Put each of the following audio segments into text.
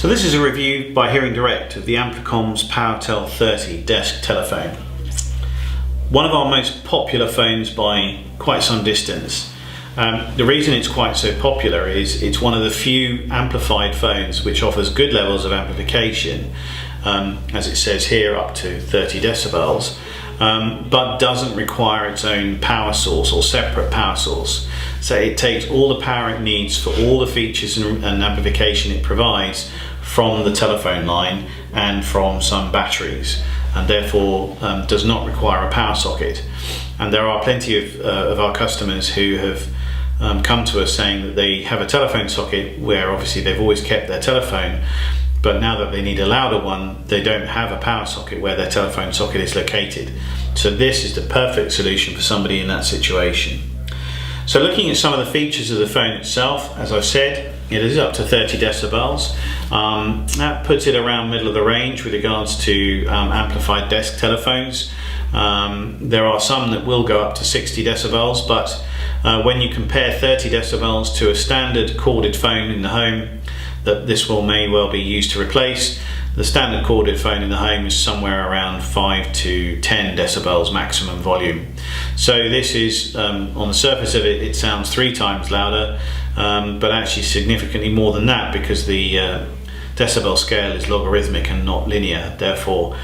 So this is a review by Hearing Direct of the Amplicomms PowerTel 30 desk telephone. One of our most popular phones by quite some distance. The reason it's quite so popular is it's one of the few amplified phones which offers good levels of amplification, as it says here, up to 30 decibels, but doesn't require its own power source or separate power source. So it takes all the power it needs for all the features and amplification it provides from the telephone line and from some batteries, and therefore does not require a power socket. And there are plenty of our customers who have come to us saying that they have a telephone socket where obviously they've always kept their telephone, but now that they need a louder one, they don't have a power socket where their telephone socket is located. So this is the perfect solution for somebody in that situation. So looking at some of the features of the phone itself, as I've said, it is up to 30 decibels. That puts it around middle of the range with regards to amplified desk telephones. There are some that will go up to 60 decibels, but when you compare 30 decibels to a standard corded phone in the home that this may well be used to replace, the standard corded phone in the home is somewhere around 5 to 10 decibels maximum volume. So this is, on the surface of it, it sounds 3 times louder, but actually significantly more than that, because the decibel scale is logarithmic and not linear. Therefore,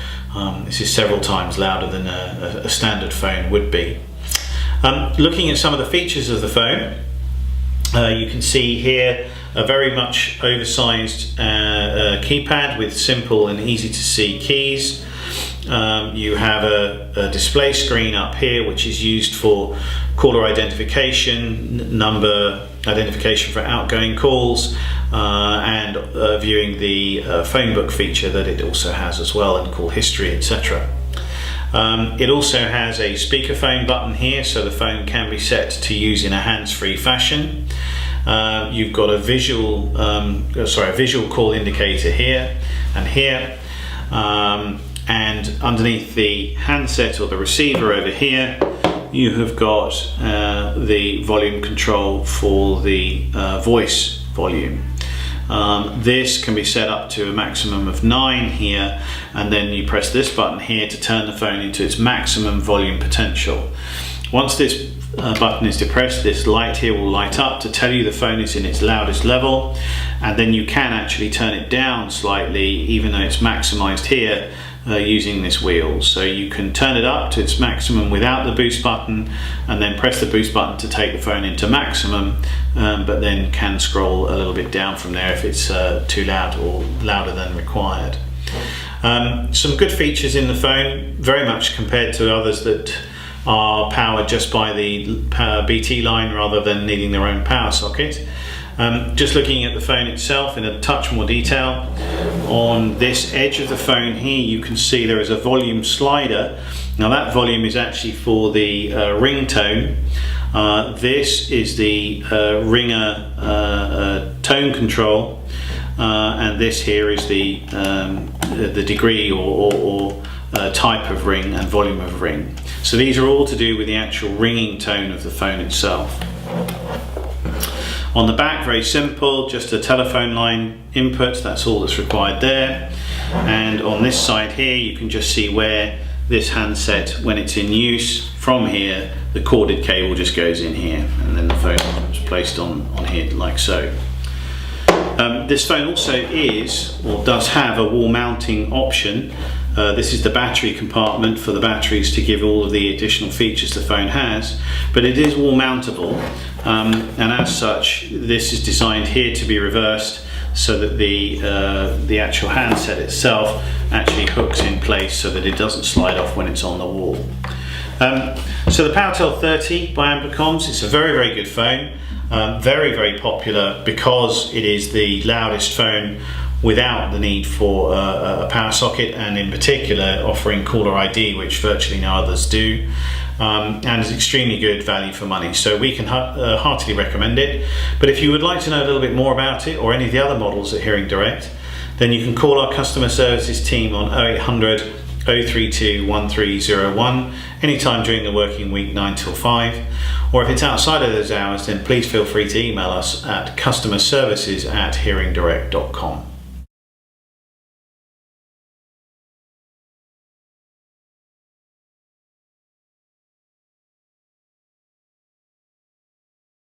this is several times louder than a standard phone would be. Looking at some of the features of the phone, you can see here a very much oversized keypad with simple and easy to see keys. You have a display screen up here which is used for caller identification, number identification for outgoing calls, and viewing the phone book feature that it also has as well, and call history, etc. It also has a speakerphone button here, so the phone can be set to use in a hands-free fashion. You've got a visual call indicator here and here, and underneath the handset or the receiver over here, you have got the volume control for the voice volume. This can be set up to a maximum of 9 here, and then you press this button here to turn the phone into its maximum volume potential. Once this button is depressed, this light here will light up to tell you the phone is in its loudest level, and then you can actually turn it down slightly even though it's maximized here using this wheel. So you can turn it up to its maximum without the boost button, and then press the boost button to take the phone into maximum, but then can scroll a little bit down from there if it's too loud or louder than required. Some good features in the phone, very much compared to others that are powered just by the BT line rather than needing their own power socket. Just looking at the phone itself in a touch more detail, on this edge of the phone here you can see there is a volume slider. Now that volume is actually for the ringtone. This is the ringer tone control, and this here is the degree or type of ring and volume of ring. So these are all to do with the actual ringing tone of the phone itself. On the back, very simple, just a telephone line input, that's all that's required there. And on this side here you can just see where this handset, when it's in use, from here the corded cable just goes in here, and then the phone is placed on here like so. This phone also does have a wall mounting option. This is the battery compartment for the batteries to give all of the additional features the phone has, but it is wall mountable, and as such this is designed here to be reversed so that the actual handset itself actually hooks in place so that it doesn't slide off when it's on the wall. So the PowerTel 30 by Amplicomms, it's a very, very good phone, very, very popular because it is the loudest phone without the need for a power socket, and in particular offering caller ID, which virtually no others do, and is extremely good value for money. So we can heartily recommend it. But if you would like to know a little bit more about it or any of the other models at Hearing Direct, then you can call our customer services team on 0800 032 1301 anytime during the working week 9 till 5, or if it's outside of those hours, then please feel free to email us at customerservices@hearingdirect.com.